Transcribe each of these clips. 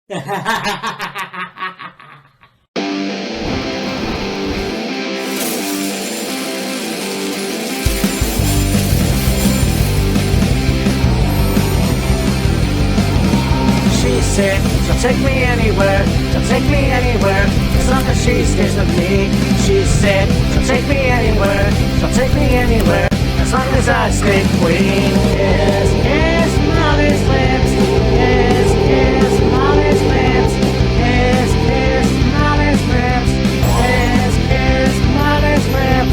She said, she'll take me anywhere, she'll take me anywhere, as long as she stays with me. She said, she'll take me anywhere, she'll take me anywhere, as long as I stay queen. Yes, yes, Molly's lips, yes, yes, Molly's lips, yes, yes, Molly's lips, yes, yes, Molly's lips.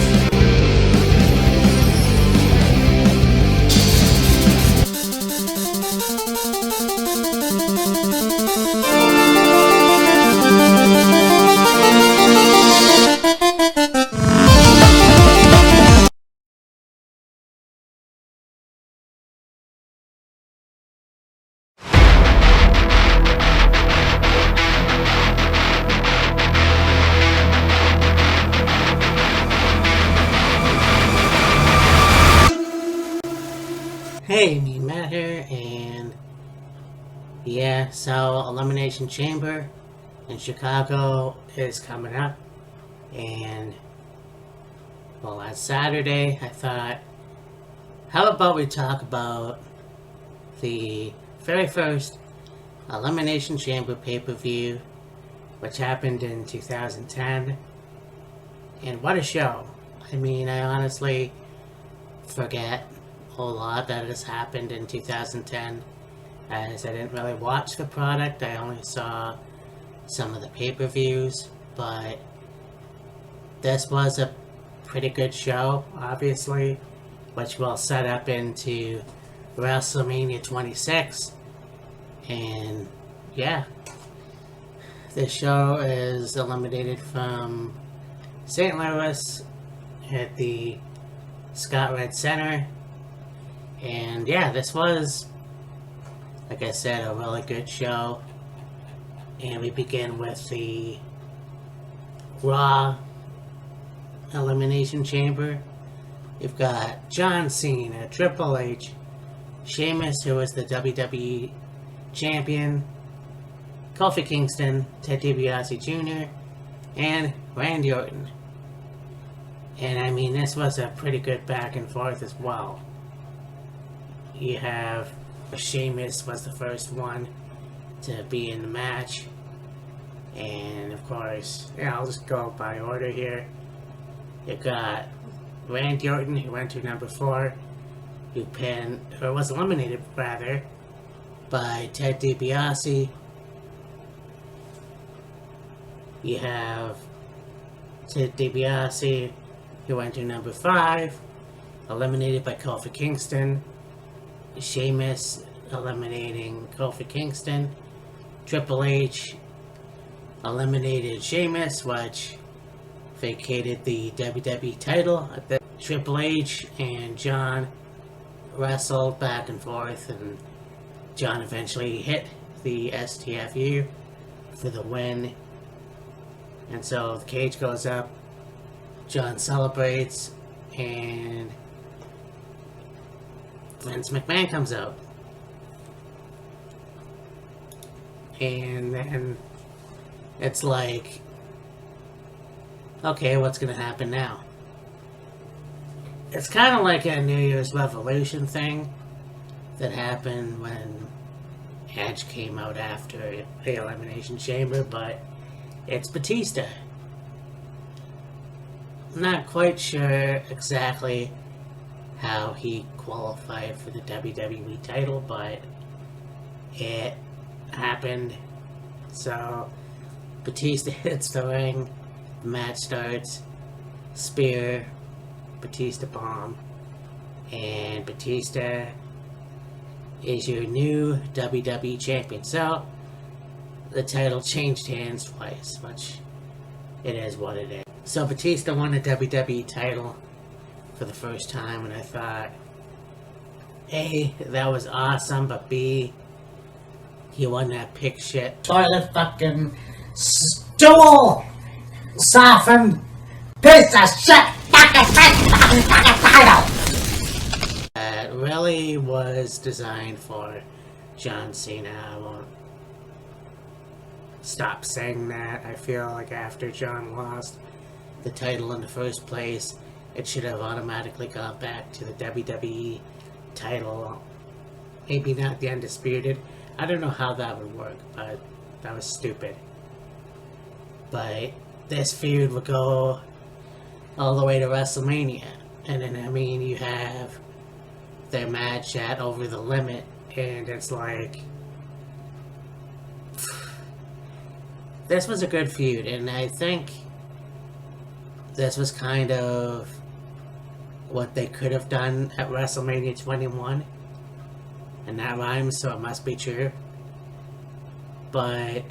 Hey, me Matt here, and yeah, so Elimination Chamber in Chicago is coming up, and well, last Saturday I thought, how about we talk about the very first Elimination Chamber pay-per-view, which happened in 2010, and what a show. I mean, I honestly forget whole lot that has happened in 2010, as I didn't really watch the product. I only saw some of the pay-per-views, but this was a pretty good show, obviously, which will set up into Wrestlemania 26. And yeah, this show is eliminated from St. Louis at the Scott Red Center. And yeah, this was, like I said, a really good show. And we begin with the Raw Elimination Chamber. We've got John Cena, Triple H, Sheamus, who was the WWE Champion, Kofi Kingston, Ted DiBiase Jr., and Randy Orton. And I mean, this was a pretty good back and forth as well. You have Sheamus was the first one to be in the match, and of course, yeah, I'll just go by order here. You got Randy Orton, who went to number 4, who was eliminated rather by Ted DiBiase. You have Ted DiBiase, who went to number 5, eliminated by Kofi Kingston. Sheamus eliminating Kofi Kingston. Triple H eliminated Sheamus, which vacated the WWE title. Triple H and John wrestled back and forth, and John eventually hit the STFU for the win. And so the cage goes up, John celebrates, and Vince McMahon comes out. And then it's like, okay, what's gonna happen now? It's kind of like a New Year's Revolution thing that happened when Edge came out after the Elimination Chamber, but it's Batista. I'm not quite sure exactly how he qualified for the WWE title, but it happened. So Batista hits the ring, the match starts, spear, Batista bomb, and Batista is your new WWE champion. So the title changed hands twice, which it is what it is. So Batista won the WWE title for the first time, and I thought, A, that was awesome, but B, he won that pig shit toilet fucking stool softened piece of shit fucking title that really was designed for John Cena. stop saying that. I feel like after John lost the title in the first place, it should have automatically gone back to the WWE title. Maybe not the Undisputed. I don't know how that would work, but that was stupid. But this feud would go all the way to WrestleMania. And then, I mean, you have their match at Over the Limit, and it's like, this was a good feud, and I think this was kind of what they could have done at WrestleMania 21, and that rhymes, so it must be true. But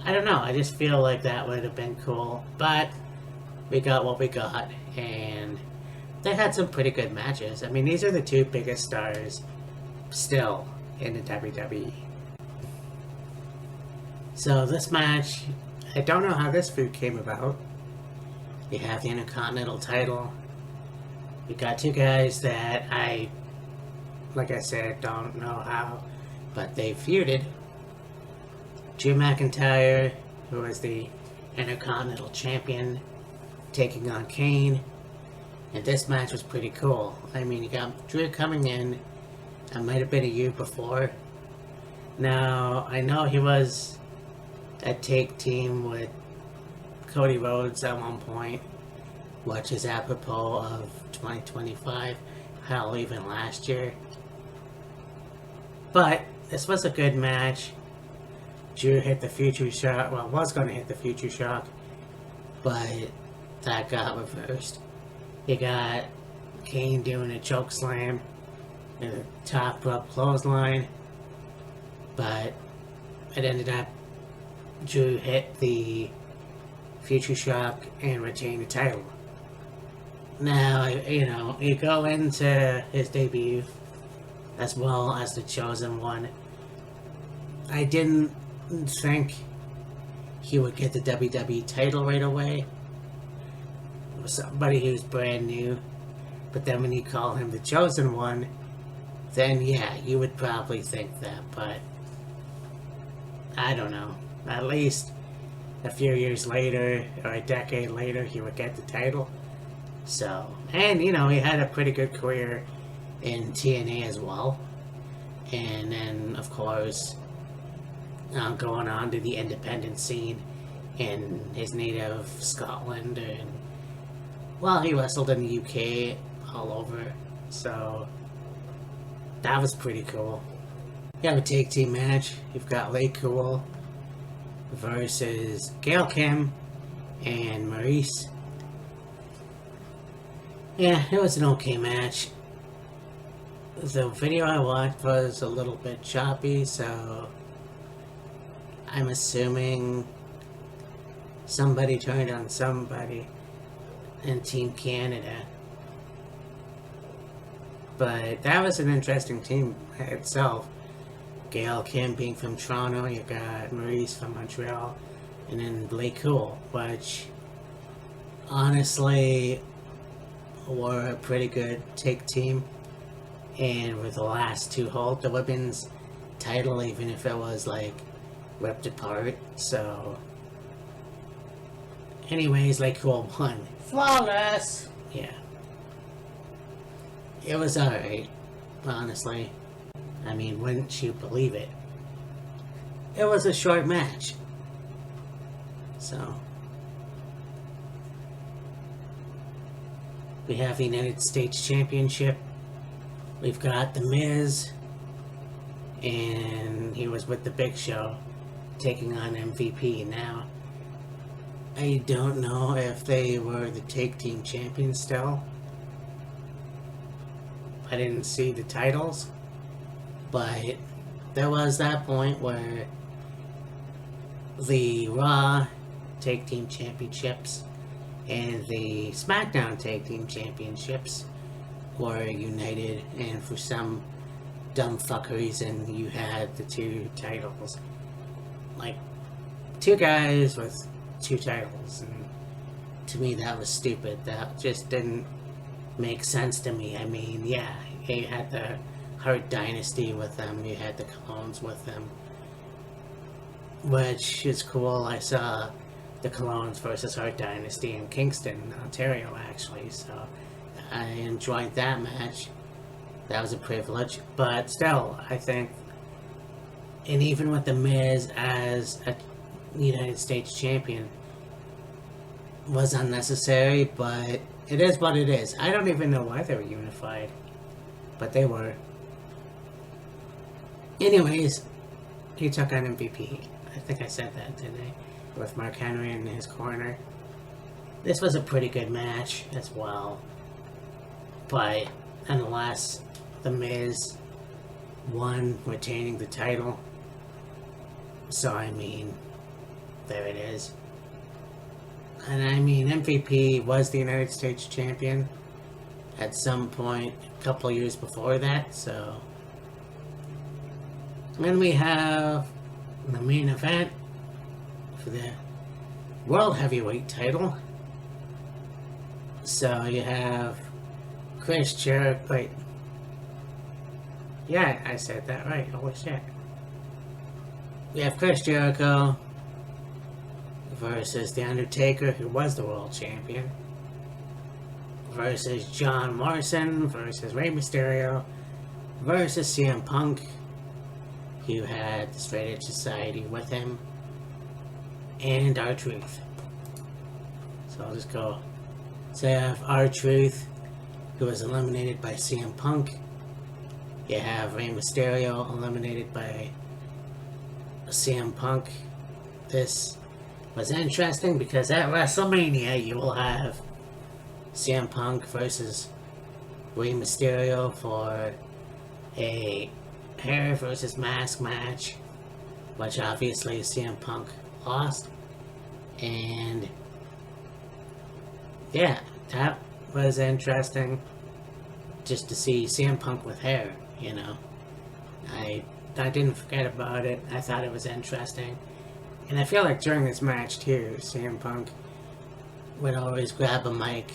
I don't know, I just feel like that would have been cool, but we got what we got, and they had some pretty good matches. I mean, these are the two biggest stars still in the WWE. So this match, I don't know how this feud came about. You have the Intercontinental title. You got two guys that like I said, don't know how, but they feuded. Drew McIntyre, who was the Intercontinental Champion, taking on Kane. And this match was pretty cool. I mean, you got Drew coming in. It might have been a year before. Now, I know he was a tag team with Cody Rhodes at one point, which is apropos of 2025, hell, even last year. But this was a good match. Drew hit the Future Shock, well, was going to hit the Future Shock, but that got reversed. You got Kane doing a choke slam and a top rope clothesline, but it ended up Drew hit the Future Shock and retained the title. Now, you know, you go into his debut as well as the Chosen One. I didn't think he would get the WWE title right away. Somebody who's brand new. But then when you call him the Chosen One, then yeah, you would probably think that, but I don't know. At least a few years later, or a decade later, he would get the title. So, and you know, he had a pretty good career in TNA as well. And then, of course, going on to the independent scene in his native Scotland, and well, he wrestled in the UK all over, so that was pretty cool. You have a tag team match. You've got Lay Cool versus Gail Kim and Maurice. Yeah, it was an okay match. The video I watched was a little bit choppy, so I'm assuming somebody turned on somebody in Team Canada. But that was an interesting team itself. Gail Kim being from Toronto, you got Maurice from Montreal, and then Blake Cool, which honestly were a pretty good tag team, and were the last to hold the women's title, even if it was like ripped apart. So anyways, Blake Cool won. Flawless! Yeah. It was alright, honestly. I mean, wouldn't you believe it? It was a short match. So we have the United States Championship. We've got The Miz, and he was with the Big Show, taking on MVP. Now, I don't know if they were the tag team champions still. I didn't see the titles, but there was that point where the Raw Tag Team Championships and the SmackDown Tag Team Championships were united, and for some dumb fuck reason, you had the two titles. Like, two guys with two titles, and to me that was stupid. That just didn't make sense to me. I mean, yeah, you had the Hart Dynasty with them, you had the Clones with them, which is cool. I saw the Colognes versus Hart Dynasty in Kingston, Ontario, actually, so I enjoyed that match. That was a privilege, but still, I think, and even with The Miz as a United States champion, was unnecessary, but it is what it is. I don't even know why they were unified, but they were. Anyways, he took on MVP. I think I said that, didn't I? With Mark Henry in his corner. This was a pretty good match as well. But nonetheless, The Miz won, retaining the title. So, I mean, there it is. And I mean, MVP was the United States champion at some point a couple years before that, so. Then we have the main event for the World Heavyweight title. So you have Chris Jericho. Wait. Yeah, I said that right. Holy shit. We have Chris Jericho versus The Undertaker, who was the world champion, versus John Morrison, versus Rey Mysterio, versus CM Punk, who had the Straight Edge Society with him, and R-Truth. So I'll just go. So you have R-Truth, who was eliminated by CM Punk. You have Rey Mysterio eliminated by CM Punk. This was interesting because at WrestleMania you will have CM Punk versus Rey Mysterio for a hair versus mask match, which obviously CM Punk lost. And yeah, that was interesting just to see CM Punk with hair, you know. I didn't forget about it. I thought it was interesting. And I feel like during this match too, CM Punk would always grab a mic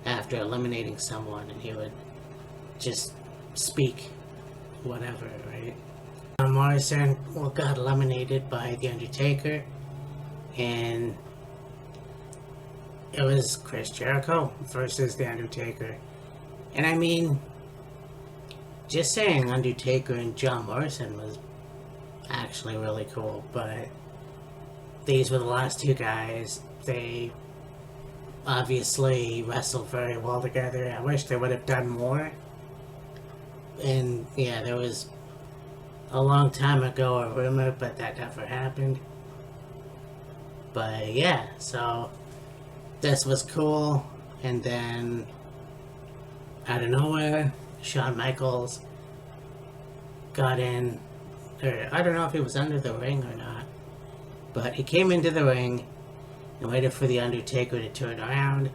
after eliminating someone and he would just speak whatever, right? Morrison got eliminated by The Undertaker, and it was Chris Jericho versus The Undertaker. And I mean, just saying Undertaker and John Morrison was actually really cool, but these were the last two guys. They obviously wrestled very well together. I wish they would have done more. And yeah, there was a long time ago a rumor, but that never happened. But yeah, so this was cool. And then out of nowhere, Shawn Michaels got in, or I don't know if he was under the ring or not, but he came into the ring and waited for The Undertaker to turn around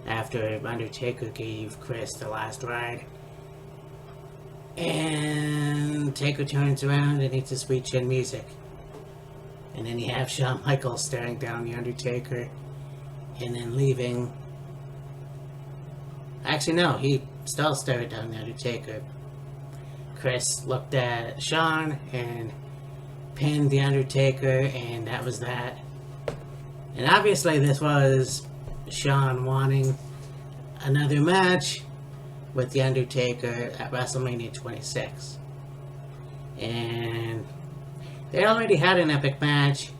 after Undertaker gave Chris the last ride. And Taker turns around and it's a sweet chin music. And then you have Shawn Michaels staring down The Undertaker and then leaving. Actually, no, he still stared down The Undertaker. Chris looked at Shawn and pinned The Undertaker, and that was that. And obviously this was Shawn wanting another match with The Undertaker at WrestleMania 26. And they already had an epic match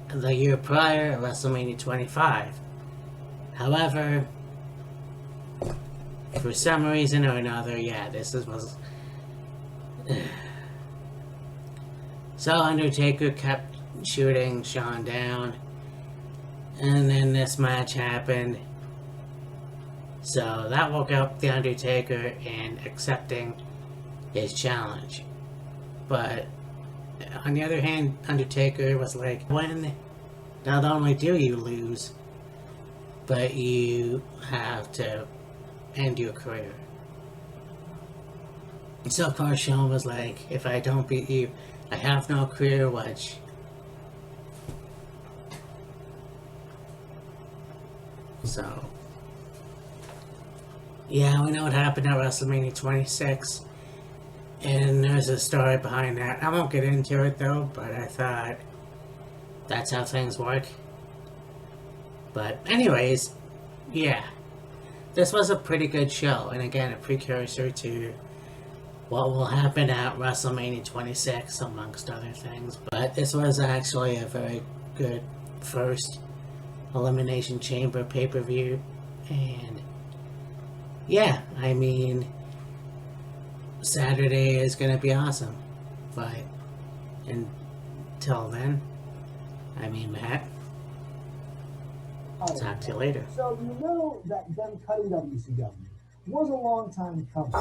the year prior at WrestleMania 25. However, for some reason or another, yeah, was... So Undertaker kept shooting Shawn down, and then this match happened. So that woke up The Undertaker and accepting his challenge. But on the other hand, Undertaker was like, when not only do you lose, but you have to end your career. And so of course Shawn was like, if I don't beat you, I have no career, which so yeah, we know what happened at WrestleMania 26. And there's a story behind that. I won't get into it though, but I thought that's how things work. But, anyways, yeah. This was a pretty good show, and again, a precursor to what will happen at WrestleMania 26, amongst other things. But this was actually a very good first Elimination Chamber pay-per-view, and yeah, I mean, Saturday is going to be awesome. But until then, I mean, Matt, talk to you later. So you know that them cutting WCW was a long time coming. I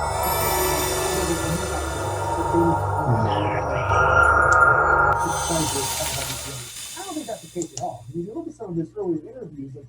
don't think that's the case at all. If you look at some of his earlier interviews, like